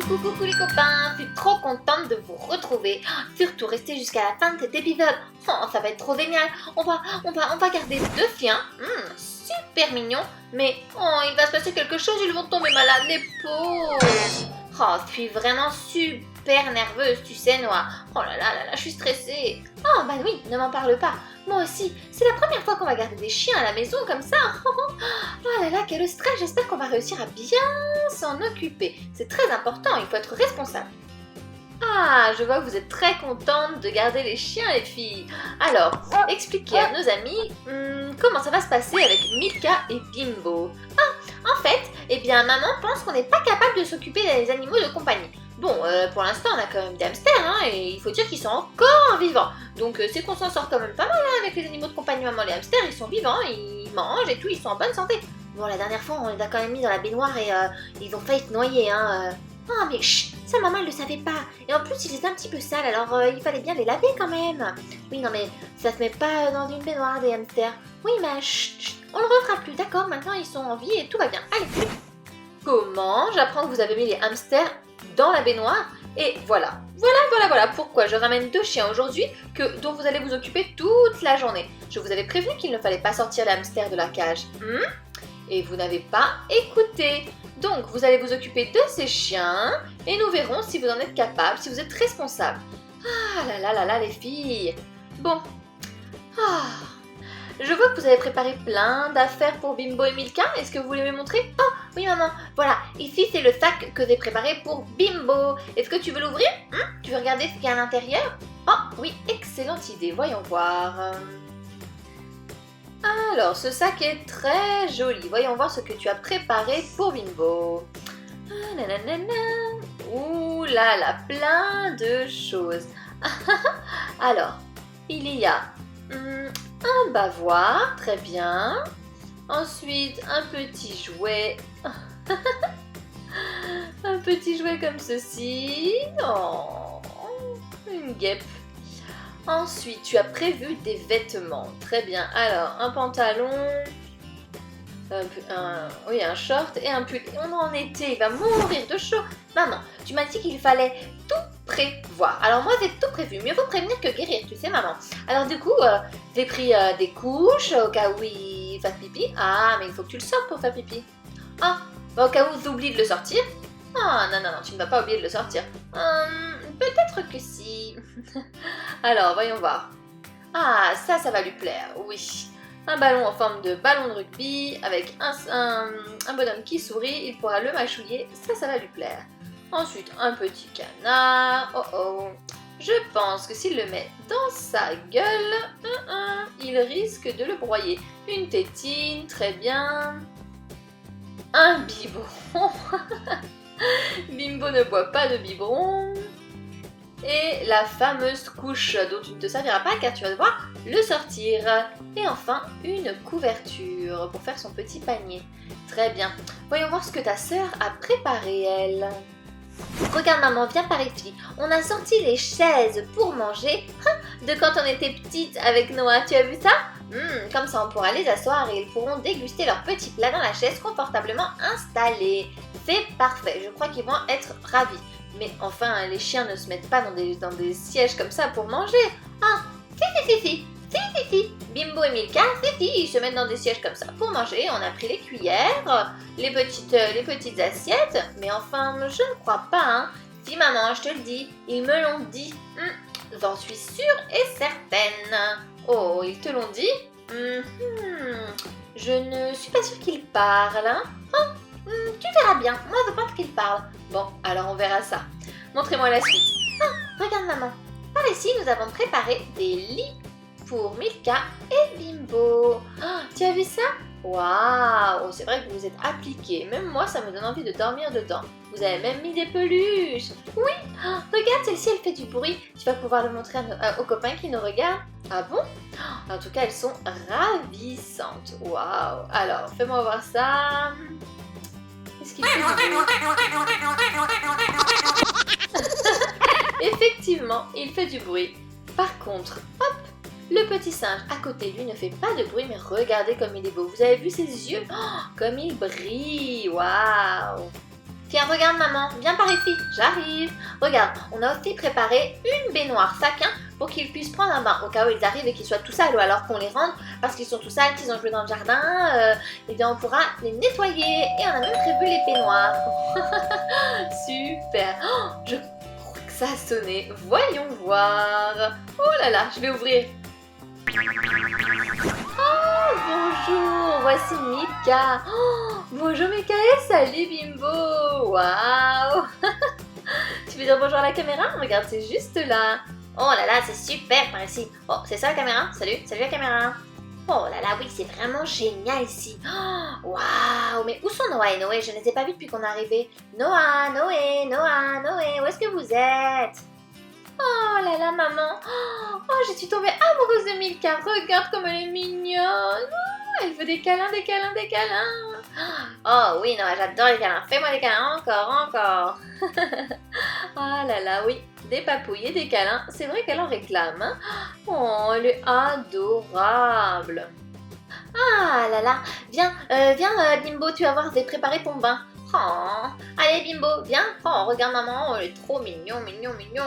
Coucou les copains, je suis trop contente de vous retrouver. Surtout restez jusqu'à la fin de cet épisode. Oh, ça va être trop génial. On va garder deux chiens. Super mignons. Mais il va se passer quelque chose, ils vont tomber malades, les pauvres. Oh, je suis vraiment super nerveuse, tu sais, Noah. Oh là là, je suis stressée. Oh bah oui, ne m'en parle pas. Moi aussi, c'est la première fois qu'on va garder des chiens à la maison comme ça. Oh là là, quel stress, j'espère qu'on va réussir à bien s'en occuper. C'est très important, il faut être responsable. Ah, je vois que vous êtes très contentes de garder les chiens, les filles. Alors, expliquez à nos amis comment ça va se passer avec Milka et Bimbo. En fait, maman pense qu'on n'est pas capable de s'occuper des animaux de compagnie. Bon, pour l'instant, on a quand même des hamsters, et il faut dire qu'ils sont encore vivants. Donc, c'est qu'on s'en sort quand même pas mal avec les animaux de compagnie, maman. Les hamsters, ils sont vivants, ils mangent et tout, ils sont en bonne santé. Bon, la dernière fois, on les a quand même mis dans la baignoire et ils ont failli se noyer, Ah, mais chut, ça, maman, elle le savait pas. Et en plus, ils étaient un petit peu sales, alors il fallait bien les laver quand même. Oui, non, mais ça se met pas dans une baignoire, des hamsters. Oui, mais chut, on le refera plus, d'accord? Maintenant, ils sont en vie et tout va bien. Allez. Comment? J'apprends que vous avez mis les hamsters dans la baignoire et voilà pourquoi je ramène deux chiens aujourd'hui dont vous allez vous occuper toute la journée. Je vous avais prévenu qu'il ne fallait pas sortir les hamsters de la cage. Et vous n'avez pas écouté. Donc vous allez vous occuper de ces chiens et nous verrons si vous en êtes capable, si vous êtes responsable. Ah là là les filles. Bon. Je vois que vous avez préparé plein d'affaires pour Bimbo et Milka. Est-ce que vous voulez me montrer? Oh, oui maman, voilà. Ici, c'est le sac que j'ai préparé pour Bimbo. Est-ce que tu veux l'ouvrir? Tu veux regarder ce qu'il y a à l'intérieur? Oh, oui, excellente idée. Voyons voir. Alors, ce sac est très joli. Voyons voir ce que tu as préparé pour Bimbo. Ouh là là, plein de choses. Alors, il y a... un bavoir, très bien. Ensuite, un petit jouet. Un petit jouet comme ceci. Oh, une guêpe. Ensuite, tu as prévu des vêtements. Très bien. Alors, un pantalon, un short et un pull. On est en été, il va mourir de chaud. Maman, tu m'as dit qu'il fallait tout prévoir. Alors moi, j'ai tout prévu. Mieux vaut prévenir que guérir, tu sais, maman. Alors du coup, j'ai pris des couches au cas où il fasse pipi. Ah, mais il faut que tu le sortes pour faire pipi. Ah, au cas où tu oublies de le sortir. Ah, non, tu ne vas pas oublier de le sortir. Peut-être que si. Alors, voyons voir. Ah, ça va lui plaire, oui. Un ballon en forme de ballon de rugby avec un bonhomme qui sourit, il pourra le mâchouiller, ça va lui plaire. Ensuite, un petit canard, je pense que s'il le met dans sa gueule, il risque de le broyer. Une tétine, très bien. Un biberon. Bimbo ne boit pas de biberon. Et la fameuse couche dont tu ne te serviras pas car tu vas devoir le sortir. Et enfin, une couverture pour faire son petit panier. Très bien. Voyons voir ce que ta sœur a préparé, elle. Regarde maman, viens par ici. On a sorti les chaises pour manger de quand on était petite avec Noah. Tu as vu ça? Comme ça on pourra les asseoir et ils pourront déguster leurs petits plats dans la chaise confortablement installée. C'est parfait, je crois qu'ils vont être ravis. Mais enfin, les chiens ne se mettent pas dans des sièges comme ça pour manger. Ah, si. Bimbo et Milka, ils se mettent dans des sièges comme ça pour manger. On a pris les cuillères, les petites assiettes. Mais enfin, je ne crois pas, Si maman, je te le dis, ils me l'ont dit. J'en suis sûre et certaine. Oh, ils te l'ont dit? Je ne suis pas sûre qu'ils parlent, tu verras bien, moi je pense qu'ils parlent. Bon, alors on verra ça. Montrez-moi la suite. Regarde maman. Par ici, nous avons préparé des lits pour Milka et Bimbo. Tu as vu ça? Waouh, c'est vrai que vous êtes appliqués. Même moi, ça me donne envie de dormir dedans. Vous avez même mis des peluches. Oui, regarde, celle-ci, elle fait du bruit. Tu vas pouvoir le montrer aux copains qui nous regardent. Ah bon? En tout cas, elles sont ravissantes. Waouh. Alors, fais-moi voir ça. Est-ce qu'il fait du bruit? Effectivement, il fait du bruit. Par contre, hop, le petit singe à côté de lui ne fait pas de bruit, mais regardez comme il est beau. Vous avez vu ses yeux? Comme il brille. Waouh. Tiens, regarde maman, viens par ici, j'arrive. Regarde, on a aussi préparé une baignoire sac pour qu'ils puissent prendre un bain au cas où ils arrivent et qu'ils soient tout sales ou alors qu'on les rende parce qu'ils sont tout sales, qu'ils ont joué dans le jardin. Et bien on pourra les nettoyer et on a même prévu les baignoires. Super. Oh, je crois que ça a sonné. Voyons voir. Oh là là, je vais ouvrir. Oh, bonjour, voici Milka. Oh, bonjour Michael, salut Bimbo. Waouh. Tu veux dire bonjour à la caméra? Regarde, c'est juste là. Oh là là, c'est super par ici. Oh, c'est ça la caméra? Salut, salut la caméra. Oh là là, oui, c'est vraiment génial ici. Oh, waouh, mais où sont Noah et Noé? Je ne les ai pas vus depuis qu'on est arrivé. Noah, Noé, Noah, Noé, où est-ce que vous êtes? Oh là là, maman. Oh, je suis tombée amoureuse de Milka. Regarde comme elle est mignonne. Oh, elle veut des câlins, des câlins, des câlins. Oh oui, Noah, j'adore les câlins. Fais-moi des câlins, encore, encore. Ah là là, oui, des papouilles et des câlins. C'est vrai qu'elle en réclame. Hein. Oh, elle est adorable. Ah là là, viens, Bimbo, tu vas voir, je vais préparer ton bain. Oh, allez Bimbo, viens. Oh, regarde maman, elle est trop mignon, mignon, mignon.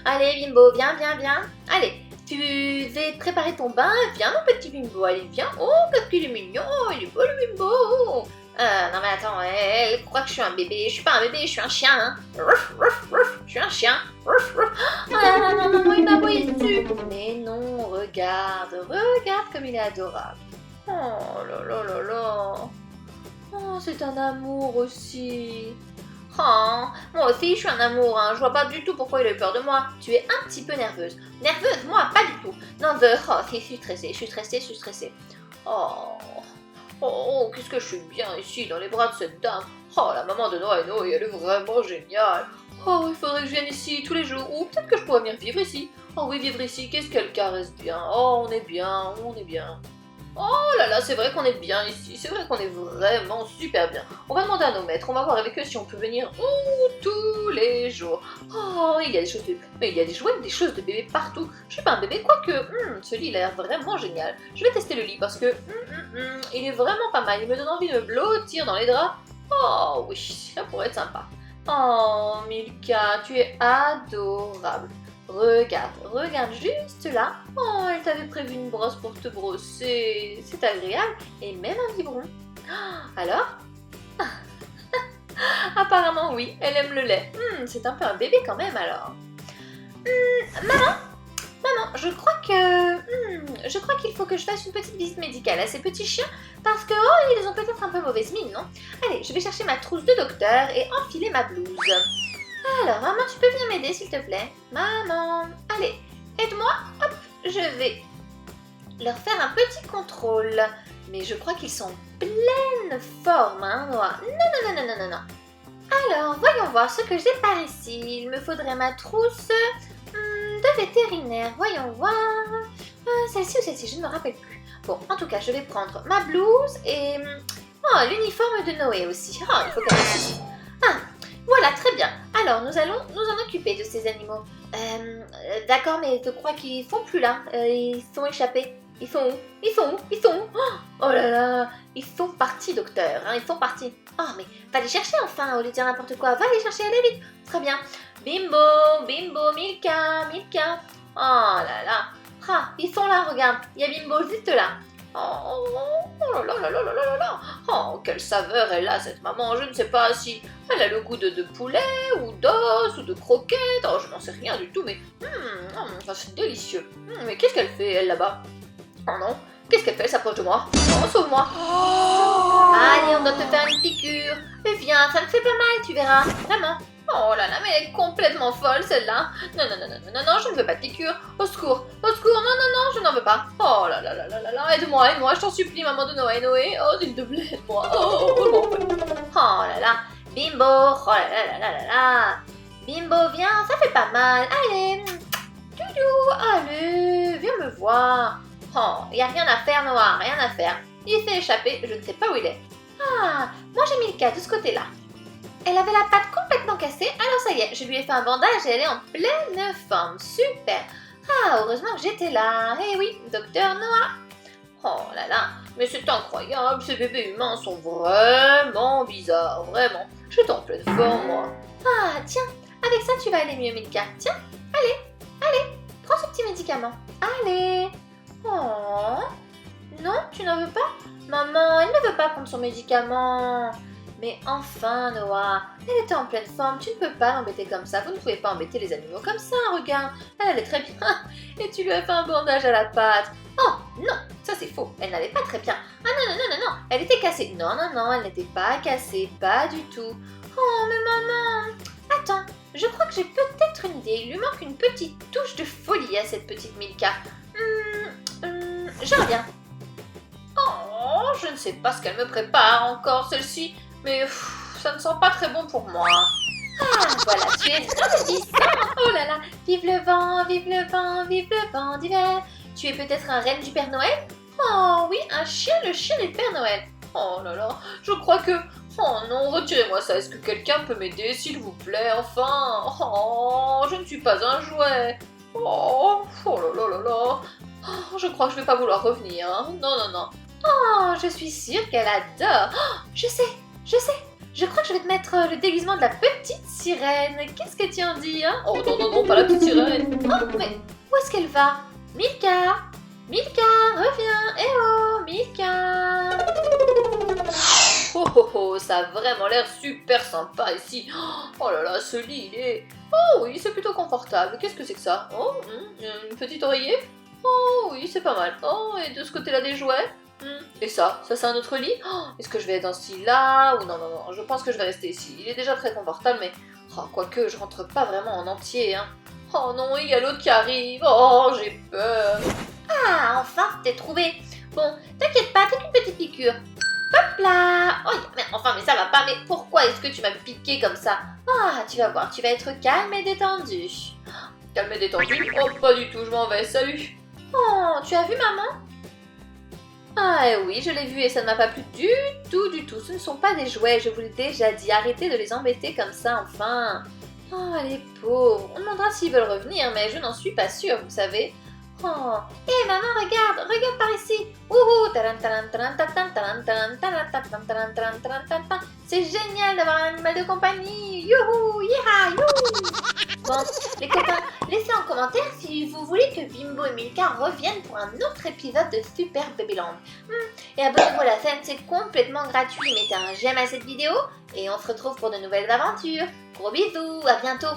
Allez Bimbo, viens, viens, viens. Allez, tu vas préparer ton bain. Viens mon petit Bimbo, allez, viens. Oh, qu'est-ce qu'il est mignon, il est beau le Bimbo. Non mais attends, elle croit que je suis un bébé. Je suis pas un bébé, je suis un chien. Hein. Ruff, ruff, ruff, je suis un chien. Ruff, ruff. Oh là là, non, maman, il m'a aboyé dessus. Mais non, regarde, regarde comme il est adorable. Oh là là là là. Oh, c'est un amour aussi. Oh, moi aussi je suis un amour, hein. Je vois pas du tout pourquoi il a eu peur de moi. Tu es un petit peu nerveuse. Nerveuse, moi, pas du tout. Nerveuse, oh, je suis stressée, je suis stressée, je suis stressée. Oh, oh, qu'est-ce que je suis bien ici, dans les bras de cette dame. Oh, la maman de Noah et Noé, elle est vraiment géniale. Oh, il faudrait que je vienne ici tous les jours. Ou peut-être que je pourrais venir vivre ici. Oh oui, vivre ici, qu'est-ce qu'elle caresse bien. Oh, on est bien, on est bien. Oh là là, c'est vrai qu'on est bien ici, c'est vrai qu'on est vraiment super bien. On va demander à nos maîtres, on va voir avec eux si on peut venir tous les jours. Oh, il y a des choses de... Mais il y a des jouets, des choses de bébé partout. Je suis pas un bébé, quoique, ce lit il a l'air vraiment génial. Je vais tester le lit parce que, il est vraiment pas mal. Il me donne envie de me blottir dans les draps. Oh oui, ça pourrait être sympa. Oh, Milka, tu es adorable. Regarde, regarde juste là. Oh, elle t'avait prévu une brosse pour te brosser. C'est agréable. Et même un biberon. Alors? Apparemment oui, elle aime le lait. C'est un peu un bébé quand même alors. Maman, je crois qu'il faut que je fasse une petite visite médicale à ces petits chiens parce que, oh, ils ont peut-être un peu mauvaise mine, non? Allez, je vais chercher ma trousse de docteur et enfiler ma blouse. Alors, maman, tu peux venir m'aider, s'il te plaît? Maman, allez, aide-moi. Hop, je vais leur faire un petit contrôle. Mais je crois qu'ils sont en pleine forme, hein, Noah? Non. Alors, voyons voir ce que j'ai par ici. Il me faudrait ma trousse de vétérinaire. Voyons voir. Celle-ci ou celle-ci, je ne me rappelle plus. Bon, en tout cas, je vais prendre ma blouse et l'uniforme de Noé aussi. Oh, il faut qu'elle réussisse. Ah, voilà, très bien. Alors, nous allons nous en occuper de ces animaux. D'accord, mais je crois qu'ils sont plus là. Ils sont échappés. Ils sont où? Ils sont où? Oh là là, ils sont partis, docteur. Hein, ils sont partis. Oh, mais va les chercher enfin, au lieu de dire n'importe quoi. Va les chercher, allez vite. Très bien. Bimbo, Milka. Oh là là. Ah, ils sont là, regarde. Il y a Bimbo juste là. Oh là là. Oh, quelle saveur elle a, cette maman. Je ne sais pas si elle a le goût de poulet, ou d'os, ou de croquettes. Oh, je n'en sais rien du tout, mais ça c'est délicieux. Mais qu'est-ce qu'elle fait, elle, là-bas? Oh non, qu'est-ce qu'elle fait? Elle s'approche de moi. Oh, sauve-moi. Allez, on doit te faire une piqûre. Mais viens, ça me fait pas mal, tu verras. Vraiment. Oh là là, mais elle est complètement folle, celle-là. Non, je ne veux pas de piqûre. Au secours, non, je n'en veux pas. Oh là là, aide-moi, je t'en supplie, maman de Noé. Oh, s'il te plaît, aide-moi. Oh là là, Bimbo, oh là là. Bimbo, viens, ça fait pas mal. Allez, allez, viens me voir. Oh, y a rien à faire, Noah, rien à faire. Il s'est échappé, je ne sais pas où il est. Ah, moi j'ai mis le cas de ce côté-là. Elle avait la patte complètement cassée, alors ça y est, je lui ai fait un bandage et elle est en pleine forme. Super. Ah, heureusement que j'étais là. Eh oui, docteur Noah. Oh là là, mais c'est incroyable, ces bébés humains sont vraiment bizarres, vraiment. Je suis en pleine forme, moi. Ah, tiens, avec ça, tu vas aller mieux, Milka. Tiens, allez, prends ce petit médicament. Allez. Oh, non, tu n'en veux pas? Maman, elle ne veut pas prendre son médicament. Mais enfin, Noah, elle était en pleine forme, tu ne peux pas l'embêter comme ça. Vous ne pouvez pas embêter les animaux comme ça, regarde. Elle allait très bien. Et tu lui as fait un bandage à la patte. Oh, non, ça c'est faux. Elle n'allait pas très bien. Ah non, elle était cassée. Non, elle n'était pas cassée, pas du tout. Oh, mais maman. Attends, je crois que j'ai peut-être une idée. Il lui manque une petite touche de folie à cette petite Milka. Je reviens. Oh, je ne sais pas ce qu'elle me prépare encore, celle-ci. Mais ça ne sent pas très bon pour moi. Ah, voilà, tu es ravissant. Oh là là, vive le vent, vive le vent, vive le vent d'hiver. Tu es peut-être un renne du Père Noël? Oh oui, un chien, le chien du Père Noël. Oh là là, je crois que... Oh non, retirez-moi ça. Est-ce que quelqu'un peut m'aider, s'il vous plaît, enfin? Oh, je ne suis pas un jouet. Oh là là là là. Oh, je crois que je vais pas vouloir revenir. Hein. Non. Oh, je suis sûre qu'elle adore. Oh, je sais. Je crois que je vais te mettre le déguisement de la petite sirène. Qu'est-ce que tu en dis, hein? Oh non, pas la petite sirène. Oh, mais où est-ce qu'elle va? Milka, reviens. Eh oh, Milka. Oh, ça a vraiment l'air super sympa ici. Oh là là, ce lit, il est... Oh oui, c'est plutôt confortable. Qu'est-ce que c'est que ça? Oh, une petite oreiller? Oh oui, c'est pas mal. Oh, et de ce côté-là des jouets? Et ça c'est un autre lit? Oh, est-ce que je vais être dans ce lit-là? Ou non, je pense que je vais rester ici. Il est déjà très confortable, mais... Oh, quoique, je rentre pas vraiment en entier, hein. Oh non, il y a l'autre qui arrive. Oh, j'ai peur. Ah, enfin, t'es trouvé. Bon, t'inquiète pas, fais une petite piqûre. Hop là. Oh, mais enfin, mais ça va pas. Mais pourquoi est-ce que tu m'as piqué comme ça? Ah, tu vas voir, tu vas être calme et détendu. Calme et détendu? Oh, pas du tout, je m'en vais, salut. Oh, tu as vu maman? Ah oui, je l'ai vu et ça ne m'a pas plu du tout. Ce ne sont pas des jouets, je vous l'ai déjà dit. Arrêtez de les embêter comme ça, enfin. Oh, les pauvres. On demandera s'ils veulent revenir, mais je n'en suis pas sûre, vous savez. Oh, hé maman, regarde par ici. Wouhou, c'est génial d'avoir un animal de compagnie. Youhou, yiha, youhou. Bon, les copains, laissez en commentaire si vous voulez que Bimbo et Milka reviennent pour un autre épisode de Super Babyland. Et abonnez-vous à la chaîne, c'est complètement gratuit. Mettez un j'aime à cette vidéo et on se retrouve pour de nouvelles aventures. Gros bisous, à bientôt.